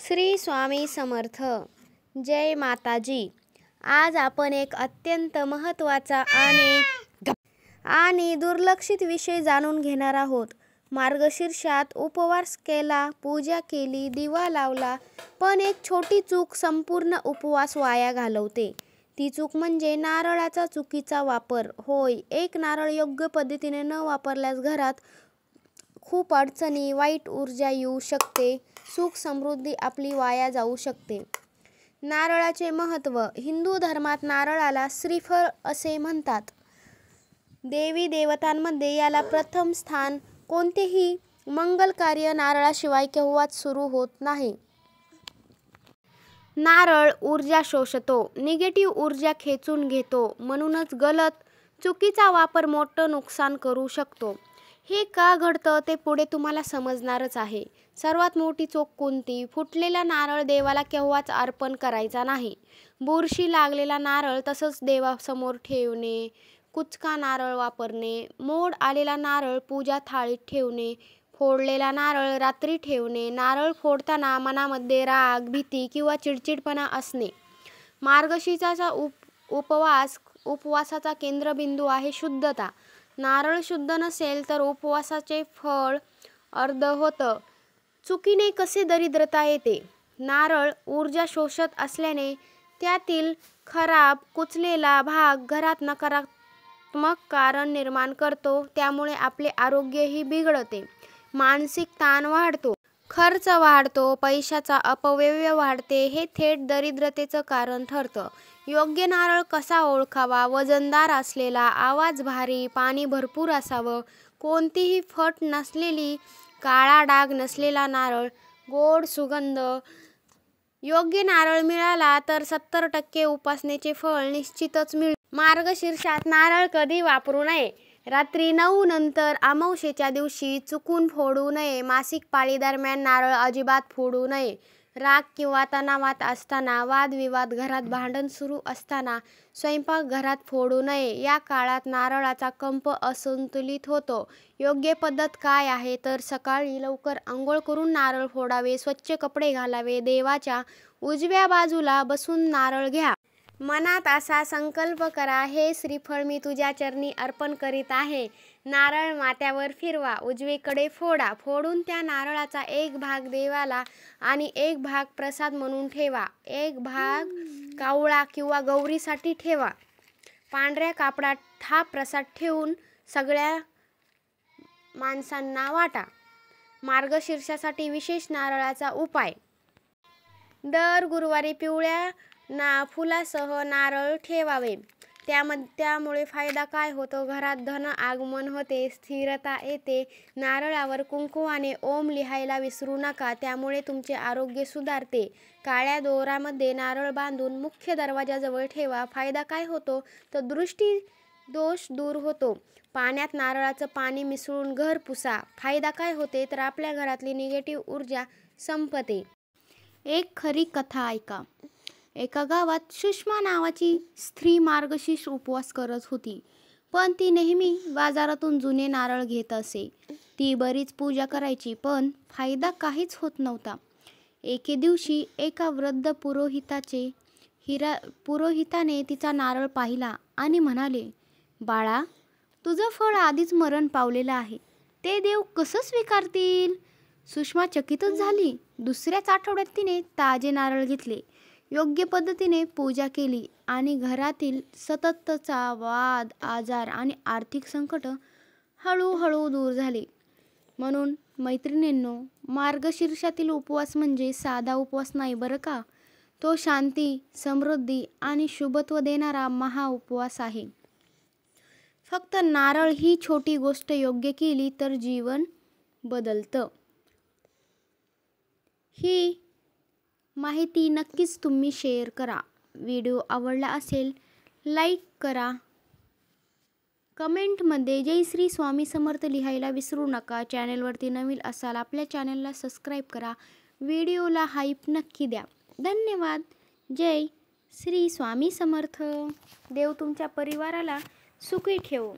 श्री स्वामी समर्थ. जय माताजी. आज आपण एक अत्यंत महत्त्वाचा आणि दुर्लक्षित विषय जाणून घेणार आहोत. मार्गशीर्षात उपवास केला, पूजा केली, दिवा लावला, पण एक छोटी चूक संपूर्ण उपवास वाया घालवते. ती चूक म्हणजे नारळाचा चुकीचा वापर. होय, एक नारळ योग्य पद्धतीने न वापरल्यास घरात खूप अडचणी, वाईट ऊर्जा येऊ शकते. सुख समृद्धी आपली वाया जाऊ शकते. नारळाचे महत्त्व. हिंदू धर्मात नारळाला श्रीफळ असे म्हणतात. देवी देवतांमध्ये याला प्रथम स्थान. कोणतेही मंगल कार्य नारळाशिवाय केव्हाच सुरू होत नाही. नारळ ऊर्जा शोषतो, निगेटिव्ह ऊर्जा खेचून घेतो. म्हणूनच गलत, चुकीचा वापर मोठं नुकसान करू शकतो. हे का घडतं ते पुढे तुम्हाला समजणारच आहे. सर्वात मोठी चूक कोणती? फुटलेला नारळ देवाला केव्हाच अर्पण करायचा नाही. बुरशी लागलेला नारळ तसंच देवासमोर ठेवणे, कुचका नारळ वापरणे, मोड आलेला नारळ पूजा थाळीत ठेवणे, फोडलेला नारळ रात्री ठेवणे, नारळ फोडताना मनामध्ये राग, भीती किंवा चिडचिडपणा असणे. मार्गशीर्षाचा उपवासाचा केंद्रबिंदू आहे शुद्धता. नारळ शुद्ध नसेल तर उपवासाचे फळ अर्ध होतं. चुकीने कसे दरिद्रता येते? नारळ ऊर्जा शोषत असल्याने त्यातील खराब, कुचलेला भाग घरात नकारात्मक कारण निर्माण करतो. त्यामुळे आपले आरोग्यही बिघडते. मानसिक ताण वाढतो, खर्च वाढतो, पैशाचा अपव्यय वाढते. हे थेट दरिद्रतेचं कारण ठरतं. योग्य नारळ कसा ओळखावा? वजनदार असलेला, आवाज भारी, पाणी भरपूर असावं, कोणतीही फट नसलेली, काळा डाग नसलेला नारळ, गोड सुगंध. योग्य नारळ मिळाला तर 70% उपासनेचे फळ निश्चितच मिळते. मार्गशीर्षात नारळ कधी वापरू नये? रात्री 9 नंतर अमावस्येच्या दिवशी चुकून फोडू नये. मासिक पाळीदरम्यान नारळ अजिबात फोडू नये. राग किंवा तणावात असताना, वादविवाद, घरात भांडण सुरू असताना, स्वयंपाकघरात फोडू नये. या काळात नारळाचा कंप असंतुलित होतो. योग्य पद्धत काय आहे तर सकाळी लवकर अंघोळ करून नारळ फोडावे, स्वच्छ कपडे घालावे, देवाच्या उजव्या बाजूला बसून नारळ घ्या. मनात असा संकल्प करा, हे श्रीफळ मी तुझ्या चरणी अर्पण करीत आहे. नारळ माथ्यावर फिरवा, उजवीकडे फोडा. फोडून त्या नारळाचा एक भाग देवाला आणि एक भाग प्रसाद म्हणून ठेवा. एक भाग कावळा किंवा गौरीसाठी ठेवा. पांढऱ्या कापडात हा प्रसाद ठेवून सगळ्या माणसांना वाटा. मार्गशीर्षासाठी विशेष नारळाचा उपाय. दर गुरुवारी पिवळ्या फुलासह नारळ ठेवावे. त्यामुळे फायदा काय होतो? घरात धन आगमन होते, स्थिरता येते. नारळावर कुंकवाने ओम लिहायला विसरू नका, त्यामुळे तुमचे आरोग्य सुधारते. काळ्या दोऱ्यामध्ये नारळ बांधून मुख्य दरवाजाजवळ ठेवा. फायदा काय होतो तर दृष्टी दोष दूर होतो. पाण्यात नारळाचं पाणी मिसळून घर पुसा. फायदा काय होते तर आपल्या घरातली निगेटिव्ह ऊर्जा संपते. एक खरी कथा ऐका. एका गावात सुषमा नावाची स्त्री मार्गशीर्ष उपवास करत होती. पण ती नेहमी बाजारातून जुने नारळ घेत असे. ती बरीच पूजा करायची, पण फायदा काहीच होत नव्हता. एके दिवशी एका वृद्ध पुरोहिताने तिचा नारळ पाहिला आणि म्हणाले, बाळा, तुझं फळ आधीच मरण पावलेलं आहे. ते देव कसं स्वीकारतील? सुषमा चकितच झाली. दुसऱ्याच आठवड्यात तिने ताजे नारळ घेतले, योग्य पद्धतीने पूजा केली आणि घरातील सततचा वाद, आजार आणि आर्थिक संकट हळूहळू दूर झाले. म्हणून मैत्रिणींनो, मार्गशीर्षातील उपवास म्हणजे साधा उपवास नाही बरं का. तो शांती, समृद्धी आणि शुभत्व देणारा महाउपवास आहे. फक्त नारळ ही छोटी गोष्ट योग्य केली तर जीवन बदलतं. ही माहिती नक्कीच तुम्ही शेअर करा. व्हिडिओ आवडला असेल लाईक करा. कमेंटमध्ये जय श्री स्वामी समर्थ लिहायला विसरू नका. चॅनलवरती नवीन असाल आपल्या चॅनलला सबस्क्राईब करा. व्हिडिओला हाईप नक्की द्या. धन्यवाद. जय श्री स्वामी समर्थ. देव तुमच्या परिवाराला सुखी ठेवो.